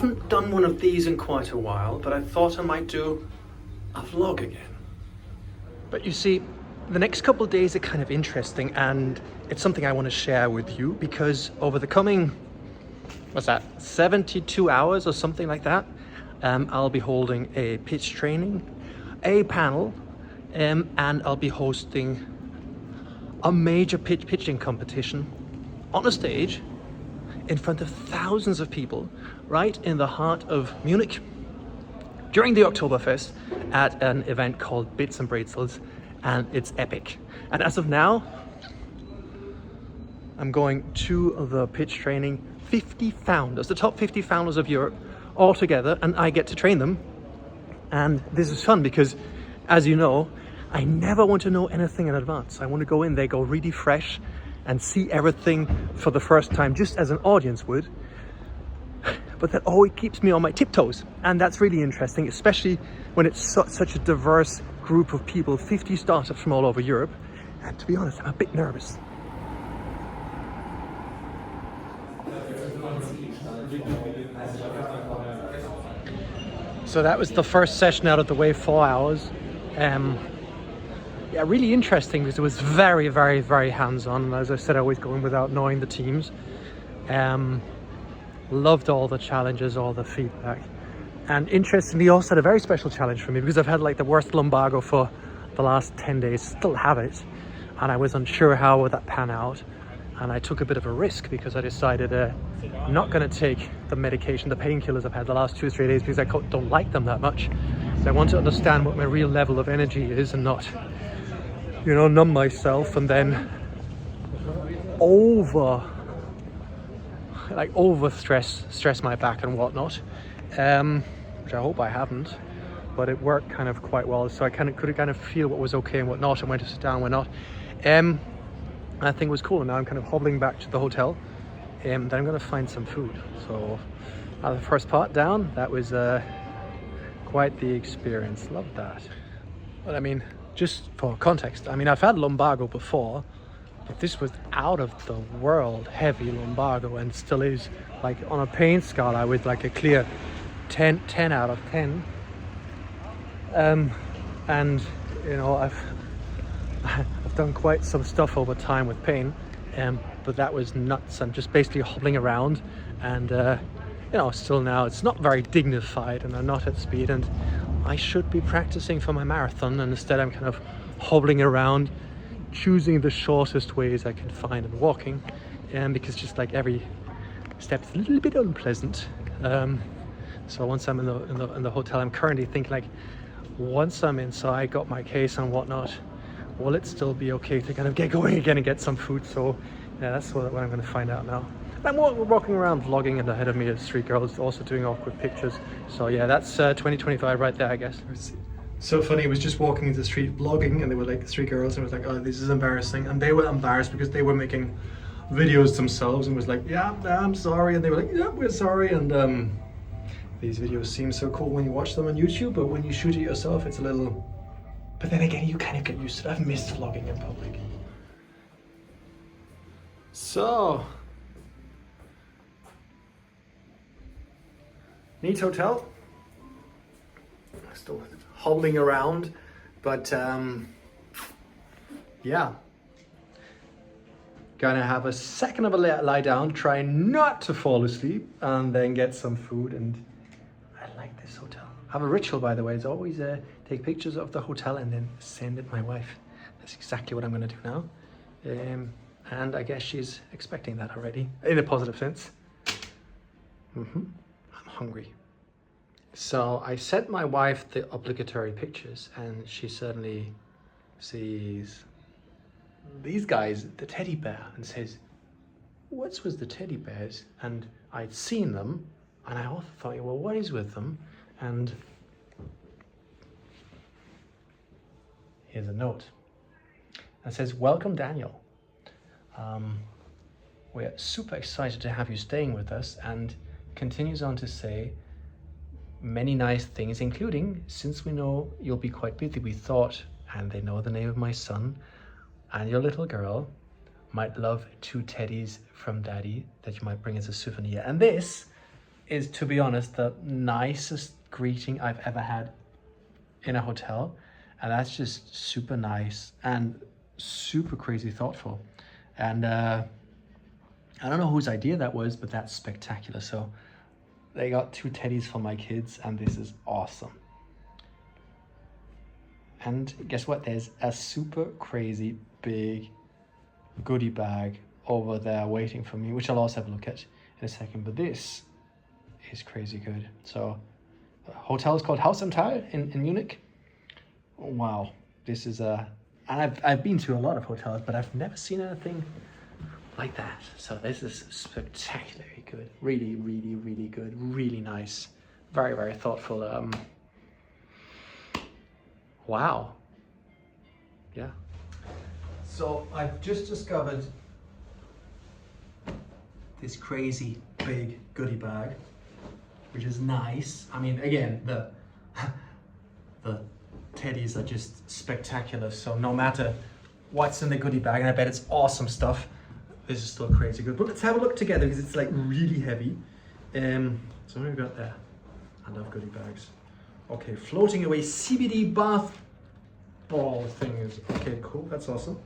haven't done one of these in quite a while, but I thought I might do a vlog again. But you see, the next couple of days are kind of interesting, and it's something I want to share with you, because over the coming, 72 hours or something like that, I'll be holding a pitch training, a panel, and I'll be hosting a major pitching competition on a stage in front of thousands of people right in the heart of Munich during the Oktoberfest at an event called Bits and Bretzels, and it's epic. And as of now, I'm going to the pitch training, 50 founders, the top 50 founders of Europe all together, and I get to train them. And this is fun because, as you know, I never want to know anything in advance. I want to go in there, go really fresh and see everything for the first time, just as an audience would. But that always keeps me on my tiptoes. And that's really interesting, especially when it's such a diverse group of people, 50 startups from all over Europe. And to be honest, I'm a bit nervous. So that was the first session out of the way, 4 hours. Yeah, really interesting because it was very, very, very hands-on. And as I said, I always go in without knowing the teams. Loved all the challenges, all the feedback. And interestingly, also had a very special challenge for me because I've had like the worst lumbago for the last 10 days, still have it. And I was unsure how would that pan out. And I took a bit of a risk because I decided I'm not going to take the medication, the painkillers I've had the last 2 or 3 days because I don't like them that much. So I want to understand what my real level of energy is and not, you know, numb myself and then over stress my back and whatnot, which I hope I haven't, but it worked kind of quite well. So I could kind of feel what was okay and what not, and when to sit down, when not. I think it was cool. And now I'm kind of hobbling back to the hotel, and then I'm going to find some food. So the first part down, that was quite the experience. Loved that. But I mean, just for context, I mean, I've had lumbago before, but this was out of the world heavy lumbago, and still is. Like on a pain scale, with like a clear 10 out of 10. And you know, I've done quite some stuff over time with pain, but that was nuts. I'm just basically hobbling around, and you know, still now it's not very dignified, and I'm not at speed, and I should be practicing for my marathon, and instead I'm kind of hobbling around, choosing the shortest ways I can find and walking, because just like every step is a little bit unpleasant. So once I'm in the hotel, I'm currently thinking like, once I'm inside, got my case and whatnot, will it still be okay to kind of get going again and get some food? So yeah, that's what I'm going to find out now. I'm walking around vlogging, and ahead of me is 3 girls also doing awkward pictures. So yeah, that's 2025 right there, I guess. So funny, I was just walking into the street vlogging, and there were like 3 girls, and I was like, oh, this is embarrassing. And they were embarrassed because they were making videos themselves, and was like, yeah, I'm sorry. And they were like, yeah, we're sorry. And these videos seem so cool when you watch them on YouTube, but when you shoot it yourself, it's a little... But then again, you kind of get used to it. I've missed vlogging in public. So, neat hotel. Still hobbling around, but yeah. Gonna have a second of a lie down, try not to fall asleep, and then get some food. And I like this hotel. I have a ritual, by the way. It's always take pictures of the hotel and then send it my wife. That's exactly what I'm gonna do now. And I guess she's expecting that already, in a positive sense. I'm hungry. So I sent my wife the obligatory pictures, and she suddenly sees these guys, the teddy bear, and says, what's with the teddy bears? And I'd seen them, and I also thought, well, what is with them? And here's a note. It says, welcome, Daniel. We're super excited to have you staying with us, and continues on to say many nice things, including, since we know you'll be quite busy, we thought, and they know the name of my son and your little girl, might love 2 teddies from Daddy that you might bring as a souvenir. And this is, to be honest, the nicest greeting I've ever had in a hotel. And that's just super nice and super crazy thoughtful. And I don't know whose idea that was, but that's spectacular. So they got 2 teddies for my kids, and this is awesome. And guess what? There's a super crazy big goodie bag over there waiting for me, which I'll also have a look at in a second. But this is crazy good. So the hotel is called Haus am Tal in Munich. Wow, this is and I've been to a lot of hotels, but I've never seen anything like that. So this is spectacularly good. Really, really, really good. Really nice. Very, very thoughtful. Wow. Yeah. So I've just discovered this crazy big goodie bag, which is nice. I mean, again, the teddies are just spectacular. So no matter what's in the goodie bag, and I bet it's awesome stuff, this is still crazy good. But let's have a look together because it's like really heavy. So what have we got there? I love goodie bags. Okay, floating away CBD bath ball things. Okay, cool. That's awesome.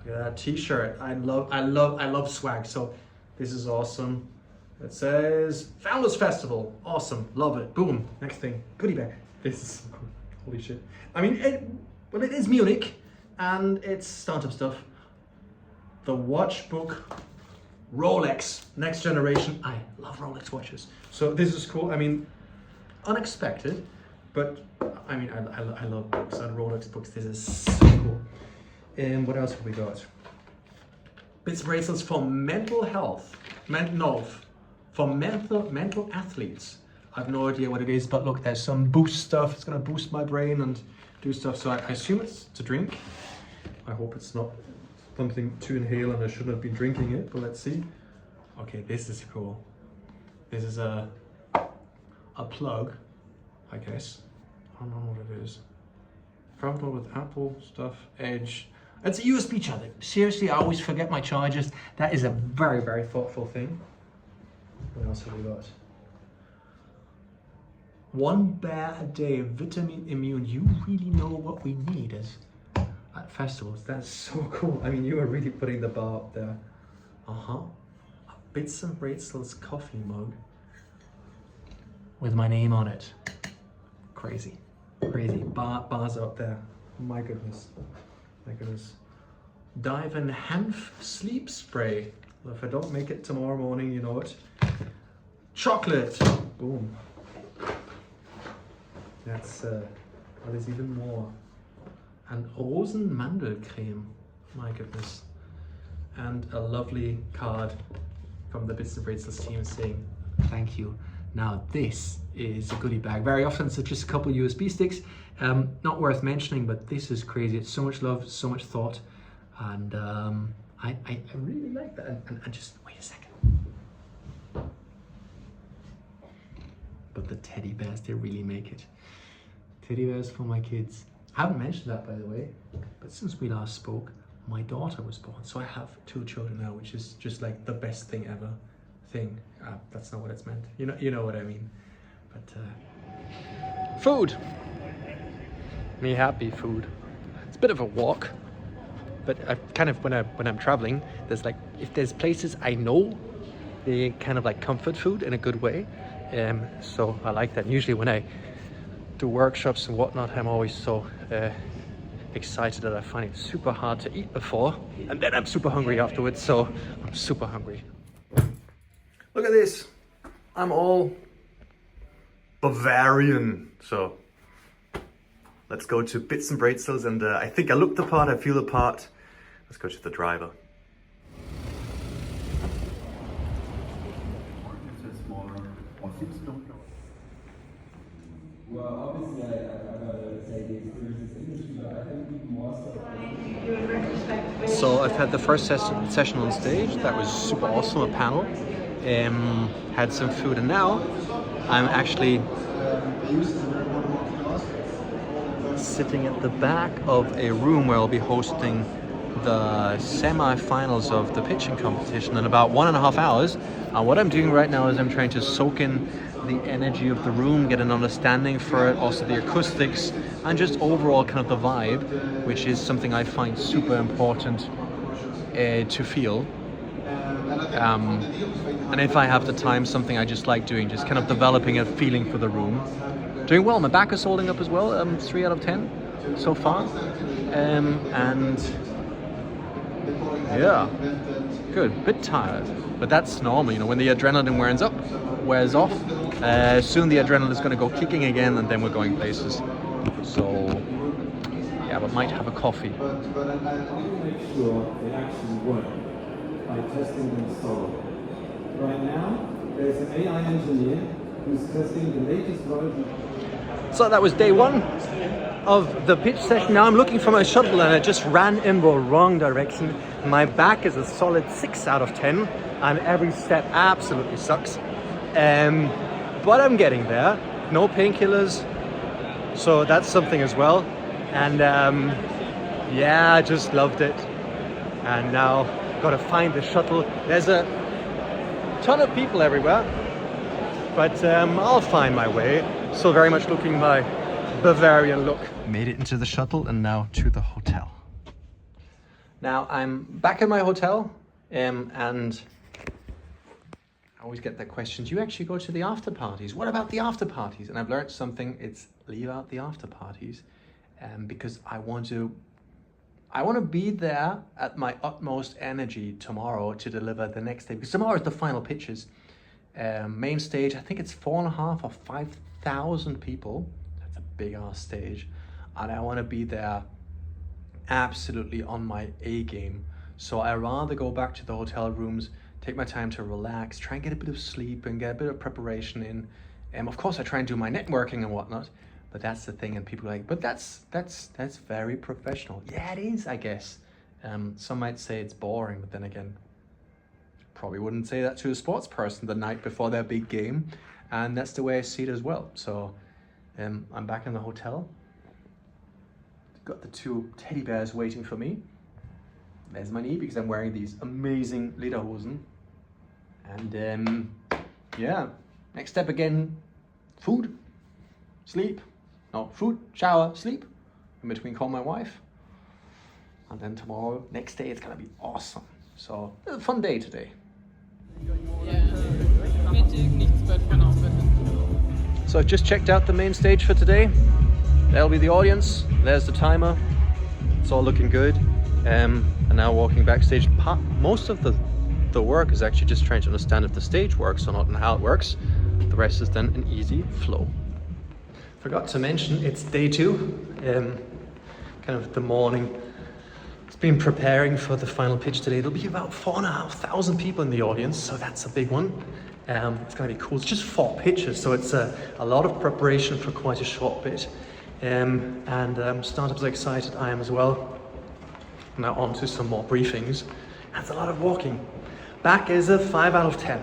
Look at that t-shirt. I love swag. So this is awesome. It says Founders Festival. Awesome. Love it. Boom. Next thing. Goodie bag. This is so cool. Holy shit. I mean, it is Munich and it's startup stuff. The watch book, Rolex, next generation. I love Rolex watches. So this is cool. I mean, unexpected, but I mean, I love books and Rolex books. This is so cool. And what else have we got? Bits and bracelets for mental health. For mental athletes. I have no idea what it is, but look, there's some boost stuff. It's gonna boost my brain and do stuff. So I assume it's to drink. I hope it's not something to inhale and I shouldn't have been drinking it, but let's see. Okay, this is cool. This is a plug, I guess. I don't know what it is. Compatible with Apple stuff, Edge. It's a USB charger. Seriously, I always forget my chargers. That is a very, very thoughtful thing. What else have we got? 1 bear a day, vitamin immune. You really know what we need at festivals. That's so cool. I mean, you are really putting the bar up there. A Bits and Bracelets coffee mug with my name on it. Crazy, crazy. Bars up there. My goodness, my goodness. Dive and Hanf sleep spray. Well, if I don't make it tomorrow morning, you know it. Chocolate. Boom. That's there's even more. And Rosenmandelcreme. My goodness. And a lovely card from the Bits and Bracelets team saying thank you. Now this is a goodie bag. Very often it's just a couple USB sticks. Not worth mentioning, but this is crazy. It's so much love, so much thought, and I really like that. And just wait a second. But the teddy bears, they really make it. Teddy bears for my kids. I haven't mentioned that, by the way, but since we last spoke, my daughter was born. So I have 2 children now, which is just like the best thing ever. That's not what it's meant. You know what I mean. But food. Me happy food. It's a bit of a walk, but I kind of when I'm traveling, there's like, if there's places I know, they kind of like comfort food in a good way. So I like that. And usually when I do workshops and whatnot, I'm always so excited that I find it super hard to eat before, and then I'm super hungry afterwards. So I'm super hungry. Look at this. I'm all Bavarian. So let's go to Bits and Bracelets, and I think I look the part, I feel the part. Let's go to the driver. Well, obviously, I gotta say the experience is interesting, but I think even more so. So I've had the first session on stage. That was super awesome, a panel. Had some food, and now I'm actually sitting at the back of a room where I'll be hosting the semi-finals of the pitching competition in about 1.5 hours. And what I'm doing right now is I'm trying to soak in the energy of the room, get an understanding for it, also the acoustics, and just overall kind of the vibe, which is something I find super important to feel. And if I have the time, something I just like doing, just kind of developing a feeling for the room. Doing well, my back is holding up as well, 3 out of 10 so far. And yeah, good, bit tired, but that's normal, you know, when the adrenaline wears off, soon the adrenaline is going to go kicking again, and then we're going places. So yeah, but might have a coffee. But I want to make sure they actually work by testing them thoroughly. Right now, there's an AI engineer who's testing the latest version. So that was day 1 of the pitch session. Now I'm looking for my shuttle, and I just ran in the wrong direction. My back is a solid 6 out of 10, and every step absolutely sucks. But I'm getting there. No painkillers, so that's something as well. And yeah, I just loved it. And now got to find the shuttle. There's a ton of people everywhere, but I'll find my way. Still very much looking my Bavarian look. Made it into the shuttle and now to the hotel. Now I'm back in my hotel, and I always get that question, do you actually go to the after parties? What about the after parties? And I've learned something, it's leave out the after parties, because I want to be there at my utmost energy tomorrow to deliver the next day, because tomorrow is the final pitches. Main stage, I think it's 4,500 or 5,000 people. That's a big ass stage, and I want to be there absolutely on my A game. So I rather go back to the hotel rooms, take my time to relax, try and get a bit of sleep and get a bit of preparation in. Of course, I try and do my networking and whatnot, but that's the thing. And people are like, but that's very professional. Yeah, it is, I guess. Some might say it's boring, but then again, probably wouldn't say that to a sports person the night before their big game. And that's the way I see it as well. So I'm back in the hotel. Got the 2 teddy bears waiting for me. There's my knee because I'm wearing these amazing lederhosen. And yeah, next step again, food, sleep. No, food, shower, sleep. In between, call my wife. And then tomorrow, next day, it's gonna be awesome. So, it's a fun day today. So I've just checked out the main stage for today. There'll be the audience, there's the timer. It's all looking good. And now walking backstage. Most of the work is actually just trying to understand if the stage works or not and how it works. The rest is then an easy flow. Forgot to mention, it's day 2, kind of the morning. It's been preparing for the final pitch today. There'll be about 4,500 people in the audience, so that's a big one. It's gonna be cool. It's just 4 pitches, so it's a lot of preparation for quite a short bit. Startup's excited, I am as well. Now on to some more briefings. That's a lot of walking. Back is a 5 out of 10.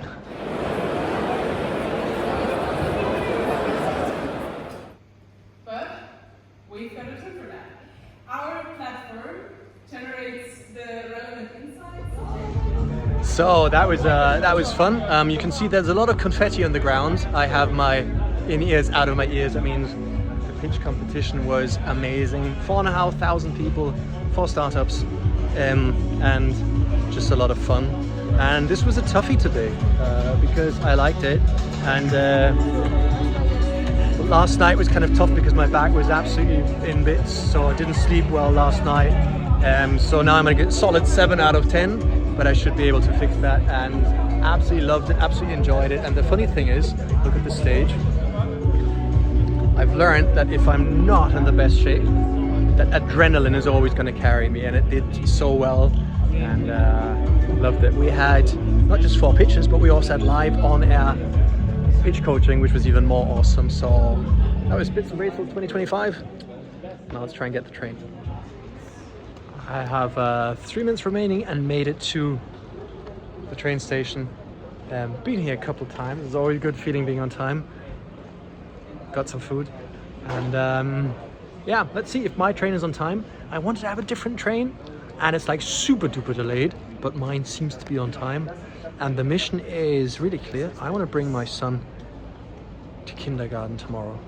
But we've got a tip for that. Our platform generates the relevant insights. So that was fun. You can see there's a lot of confetti on the ground. I have my in-ears out of my ears. That means the pitch competition was amazing. 4,500 people, 4 startups, and just a lot of fun. And this was a toughie today because I liked it. And last night was kind of tough because my back was absolutely in bits, so I didn't sleep well last night. So now I'm gonna get solid 7 out of 10, but I should be able to fix that. And absolutely loved it, absolutely enjoyed it. And the funny thing is, look at the stage. I've learned that if I'm not in the best shape, that adrenaline is always going to carry me, and it did so well. And loved it. We had not just 4 pitches, but we also had live on-air pitch coaching, which was even more awesome. So that was Bits and Grateful 2025. Now let's try and get the train. I have 3 minutes remaining and made it to the train station. Been here a couple of times. It's always a good feeling being on time. Got some food, and yeah, let's see if my train is on time. I wanted to have a different train, and it's like super duper delayed, but mine seems to be on time. And the mission is really clear. I want to bring my son to kindergarten tomorrow.